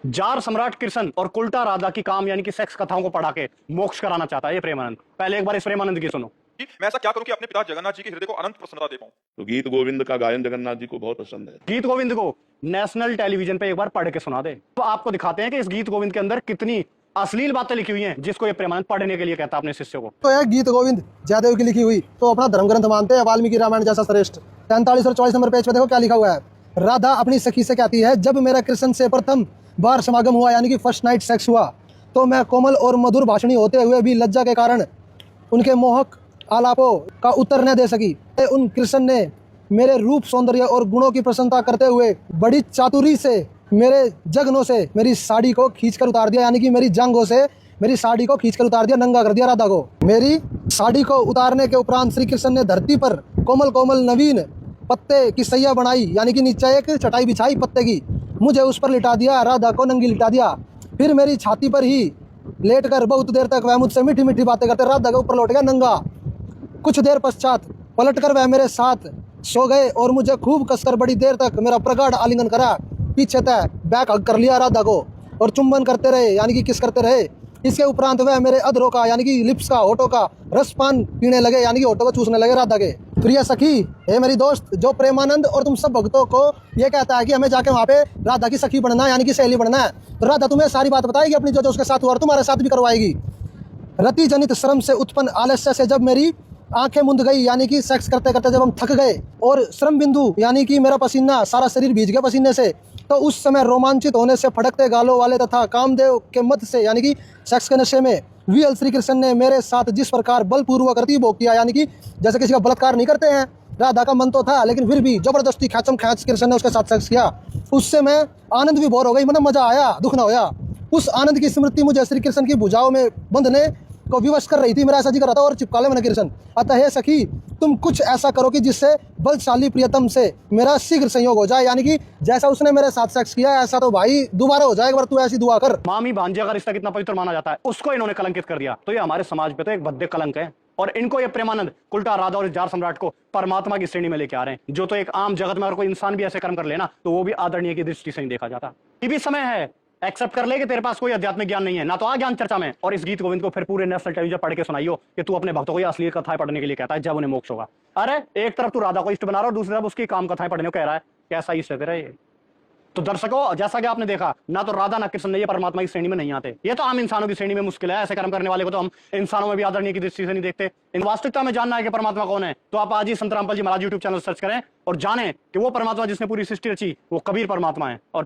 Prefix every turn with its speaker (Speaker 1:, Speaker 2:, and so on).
Speaker 1: Jar सम्राट कृष्ण और कुल्टा राधा की काम यानी कि सेक्स कथाओं को पढ़ा के मोक्ष कराना चाहता है ये प्रेमानंद। पहले एक बार इस प्रेमानंद की सुनो।
Speaker 2: कि मैं ऐसा क्या करूं कि अपने पिता जगन्नाथ जी के हृदय को अनंत प्रसन्नता दे पाऊं।
Speaker 3: तो गीत गोविंद का गायन जगन्नाथ जी को बहुत पसंद है।
Speaker 1: गीत गोविंद को नेशनल टेलीविजन पे एक बार पढ़ के सुना दे तो आपको दिखाते हैं कि इस गीत गोविंद के अंदर कितनी अश्लील बातें लिखी हुई हैं जिसको ये प्रेमानंद पढ़ने के लिए कहता है अपने शिष्य को।
Speaker 4: तो है गीत गोविंद जयदेव की लिखी हुई, तो अपना धर्म ग्रंथ मानते हैं, वाल्मीकि रामायण जैसा श्रेष्ठ। 43 और 44 नंबर पेज पे देखो क्या लिखा हुआ है। राधा अपनी सखी से कहती है, जब मेरा कृष्ण से प्रथम बार समागम हुआ यानी कि फर्स्ट नाइट सेक्स हुआ, तो मैं कोमल और मधुर भाषणी होते हुए भी लज्जा के कारण उनके मोहक आलापों का उत्तर न दे सकी। उन कृष्ण ने मेरे रूप सौंदर्य और गुणों की प्रशंसा करते हुए बड़ी चातुरी से मेरे जगनों से मेरी साड़ी को खींचकर उतार दिया, यानी कि मेरी जंगों से मेरी साड़ी को खींचकर उतार दिया, नंगा कर दिया राधा को। मेरी साड़ी को उतारने के उपरांत श्री कृष्ण ने धरती पर कोमल कोमल नवीन पत्ते की सैया बनाई, यानी कि नीचे एक चटाई बिछाई पत्ते की, मुझे उस पर लिटा दिया, राधा को नंगी लिटा दिया। फिर मेरी छाती पर ही लेटकर बहुत देर तक वह मुझसे मीठी मीठी बातें करते, राधा के ऊपर लौट गया नंगा। कुछ देर पश्चात पलटकर वह मेरे साथ सो गए और मुझे खूब कसकर बड़ी देर तक मेरा प्रगाढ़ आलिंगन करा, पीछे तय बैक हग कर लिया राधा को और चुंबन करते रहे, यानी कि किस करते रहे। इसके उपरांत वह मेरे अधरों का यानी कि लिप्स का, होठों का रसपान पीने लगे, यानी कि होठों को चूसने लगे राधा के। प्रिय सखी, हे मेरी दोस्त, जो प्रेमानंद और तुम सब भक्तों को ये कहता है कि हमें जाके वहाँ पे राधा की सखी बनना है, यानी कि सहेली बनना है, तो राधा तुम्हें सारी बात बताएगी अपनी, जो उसके साथ हुआ और तुम्हारे साथ भी करवाएगी। रति जनित श्रम से उत्पन्न आलस्य से जब मेरी आंखें मुंद गई, यानी कि सेक्स करते करते जब हम थक गए और श्रम बिंदु यानी कि मेरा पसीना सारा शरीर भीज गया पसीने से, तो उस समय रोमांचित होने से फड़कते गालों वाले तथा कामदेव के मत से यानी कि सेक्स के नशे में वीएल श्री कृष्ण ने मेरे साथ जिस प्रकार बलपूर्वक रतिभोग किया, यानी कि जैसे किसी का बलात्कार नहीं करते हैं, राधा का मन तो था लेकिन फिर भी जबरदस्ती खैचम खैच कृष्ण ने उसके साथ सेक्स किया, उससे मैं आनंद भी भोर हो गई, मतलब मजा आया, दुख ना होया। उस आनंद की स्मृति मुझे श्री कृष्ण की भुजाओं में बंधने को विवश कर रही थी, मेरा ऐसा जी कर रहा था और चिपका ले मैंने कृष्ण। अतः हे सखी, तुम कुछ ऐसा करो कि जिससे बलशाली प्रियतम से मेरा शीघ्र संयोग हो जाए, यानी कि जैसा उसने मेरे साथ सेक्स किया ऐसा तो भाई दोबारा हो जाए, एक बार तू ऐसी दुआ कर।
Speaker 1: मामी भांजे का रिश्ता कितना पवित्र माना जाता है, उसको इन्होंने कलंकित कर दिया, तो ये हमारे समाज पे तो एक भद्दे कलंक है। और इनको ये प्रेमानंद कुल्टा राधा और जार सम्राट को परमात्मा की श्रेणी में लेके आ रहे हैं, जो तो एक आम जगत में अगर कोई इंसान भी ऐसे कर्म कर लेना तो वो भी आदरणीय की दृष्टि से नहीं देखा जाता। ये भी समय है एक्सेप्ट कर ले कि तेरे पास कोई आध्यात्मिक ज्ञान नहीं है ना, तो आ ज्ञान चर्चा में और इस गीत गोविंद को फिर पूरे नेशनल टेलीविजन पढ़ के सुनाइयो कि तू अपने भक्तों को ये अश्लील कथाएं पढ़ने के लिए कहता है जब उन्हें मोक्ष होगा। अरे एक तरफ तू राधा को इष्ट बना रहा है और दूसरी तरफ उसकी काम कथाएं पढ़ने को कह रहा है, कैसा इष्ट है तेरा ये। तो दर्शकों, जैसा कि आपने देखा, ना तो राधा ना कृष्ण ये परमात्मा की श्रेणी में नहीं आते, ये तो आम इंसानों की श्रेणी में मुश्किल है। ऐसे कर्म करने वाले को तो हम इंसानों में भी आदरणीय की दृष्टि से नहीं देखते। इन वास्तविकता में जानना है कि परमात्मा कौन है, तो आप आज ही संत रामपाल जी महाराज यूट्यूब चैनल सर्च करें और जानें कि वो परमात्मा जिसने पूरी सृष्टि रची वो कबीर परमात्मा है। और